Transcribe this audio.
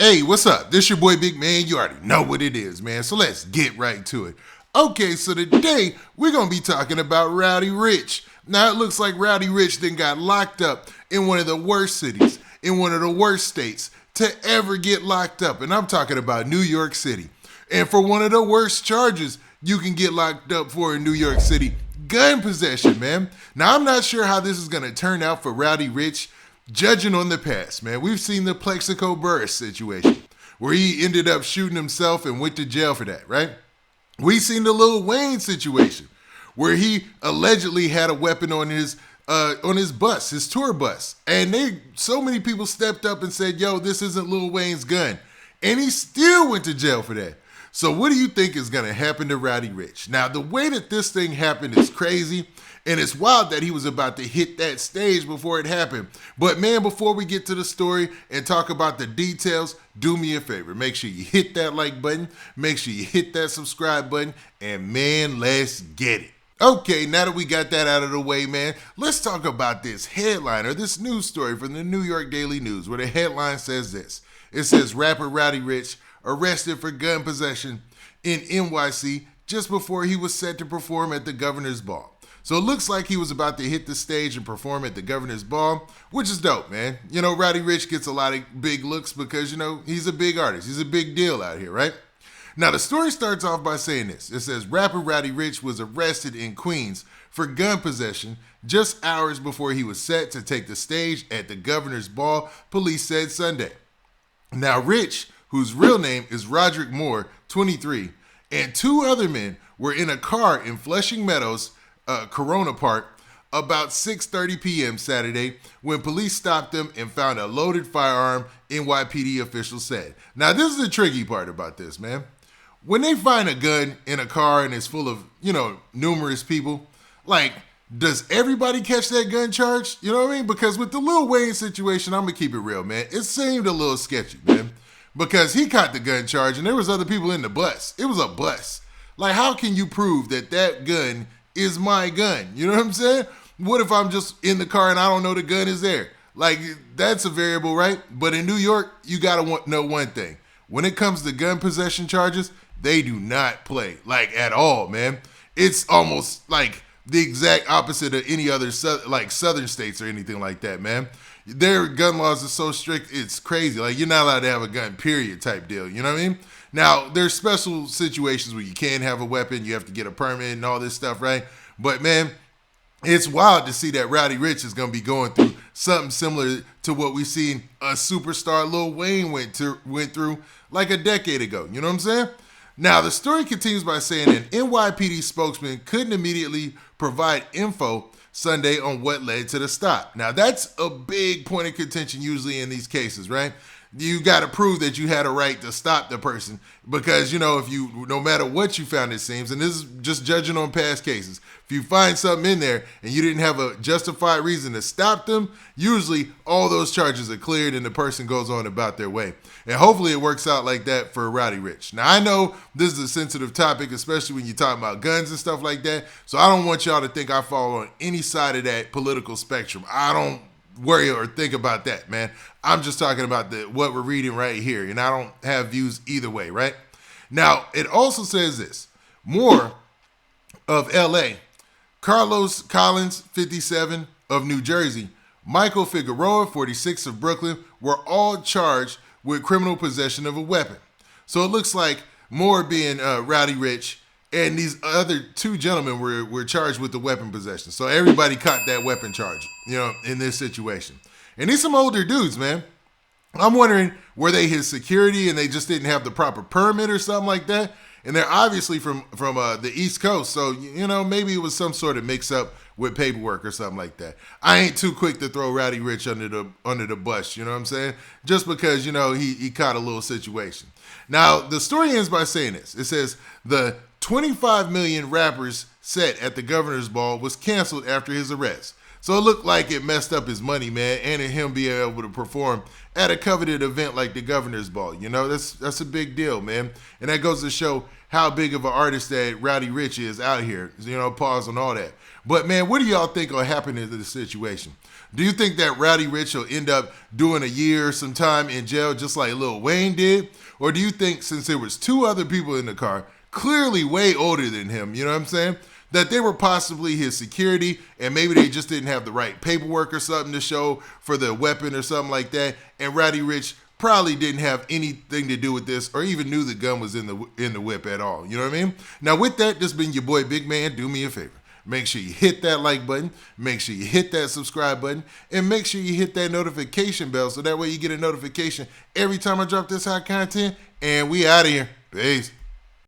Hey, what's up? This your boy Big Man. You already know what it is, man. So let's get right to it. Okay, so today we're going to be talking about Roddy Ricch. Now it looks like Roddy Ricch then got locked up in one of the worst cities, in one of the worst states to ever get locked up. And I'm talking about New York City. And for one of the worst charges you can get locked up for in New York City, gun possession, man. Now I'm not sure how this is going to turn out for Roddy Ricch. Judging on the past, man, we've seen the Plexico Burris situation where he ended up shooting himself and went to jail for that, right? We've seen the Lil Wayne situation where he allegedly had a weapon on his bus, his tour bus. And so many people stepped up and said, yo, this isn't Lil Wayne's gun. And he still went to jail for that. So what do you think is going to happen to Roddy Ricch? Now, the way that this thing happened is crazy. And it's wild that he was about to hit that stage before it happened. But man, before we get to the story and talk about the details, do me a favor. Make sure you hit that like button. Make sure you hit that subscribe button. And man, let's get it. Okay, now that we got that out of the way, man, let's talk about this headline or this news story from the New York Daily News where the headline says this. It says rapper Roddy Ricch arrested for gun possession in NYC just before he was set to perform at the Governor's Ball. So it looks like he was about to hit the stage and perform at the Governor's Ball, which is dope, man. You know, Roddy Ricch gets a lot of big looks because, you know, he's a big artist. He's a big deal out here, right? Now, the story starts off by saying this. It says, rapper Roddy Ricch was arrested in Queens for gun possession just hours before he was set to take the stage at the Governor's Ball, police said Sunday. Now, Ricch, whose real name is Roderick Moore, 23, and two other men were in a car in Flushing Meadows, Corona Park, about 6:30 p.m. Saturday when police stopped them and found a loaded firearm, NYPD officials said. Now, this is the tricky part about this, man. When they find a gun in a car and it's full of, numerous people, like, does everybody catch that gun charge? You know what I mean? Because with the Lil Wayne situation, I'm going to keep it real, man. It seemed a little sketchy, man, because he caught the gun charge and there was other people in the bus. It was a bus. Like, how can you prove that gun is my gun? You know what I'm saying? What if I'm just in the car and I don't know the gun is there? Like, that's a variable, right? But in New York, you got to know one thing. When it comes to gun possession charges, they do not play, like, at all, man. It's almost like the exact opposite of any other, southern states or anything like that, man. Their gun laws are so strict, it's crazy. Like, you're not allowed to have a gun, period, type deal. You know what I mean? Now, there's special situations where you can have a weapon, you have to get a permit and all this stuff, right? But, man, it's wild to see that Roddy Ricch is going to be going through something similar to what we seen a superstar Lil Wayne went through like a decade ago. You know what I'm saying? Now, the story continues by saying an NYPD spokesman couldn't immediately provide info Sunday on what led to the stop. Now, that's a big point of contention usually in these cases, right? You got to prove that you had a right to stop the person because, no matter what you found, it seems, and this is just judging on past cases, if you find something in there and you didn't have a justified reason to stop them, usually all those charges are cleared and the person goes on about their way. And hopefully it works out like that for Roddy Ricch. Now, I know this is a sensitive topic, especially when you're talking about guns and stuff like that, so I don't want y'all to think I fall on any side of that political spectrum. I don't worry or think about that, man. I'm just talking about what we're reading right here, and I don't have views either way, right? Now, it also says this. Moore of L.A., Carlos Collins, 57, of New Jersey, Michael Figueroa, 46, of Brooklyn, were all charged with criminal possession of a weapon. So it looks like Moore being Roddy Ricch and these other two gentlemen were charged with the weapon possession. So everybody caught that weapon charge, in this situation. And these some older dudes, man. I'm wondering, were they his security and they just didn't have the proper permit or something like that? And they're obviously from the East Coast. So, maybe it was some sort of mix up with paperwork or something like that. I ain't too quick to throw Roddy Ricch under the bus, you know what I'm saying? Just because, he caught a little situation. Now, the story ends by saying this. It says, the 25 million rappers set at the Governor's Ball was canceled after his arrest. So it looked like it messed up his money, man, and him being able to perform at a coveted event like the Governor's Ball. That's a big deal, man. And that goes to show how big of an artist that Roddy Ricch is out here. Pause on all that. But man, what do y'all think will happen in this situation? Do you think that Roddy Ricch will end up doing a year some time in jail just like Lil Wayne did? Or do you think since there was two other people in the car, clearly way older than him, you know what I'm saying, that they were possibly his security and maybe they just didn't have the right paperwork or something to show for the weapon or something like that, and Roddy Ricch probably didn't have anything to do with this or even knew the gun was in the whip at all, you know what I mean? Now with that, this has been your boy Big Man. Do me a favor. Make sure you hit that like button, make sure you hit that subscribe button, and make sure you hit that notification bell so that way you get a notification every time I drop this hot content. And we out of here. Peace.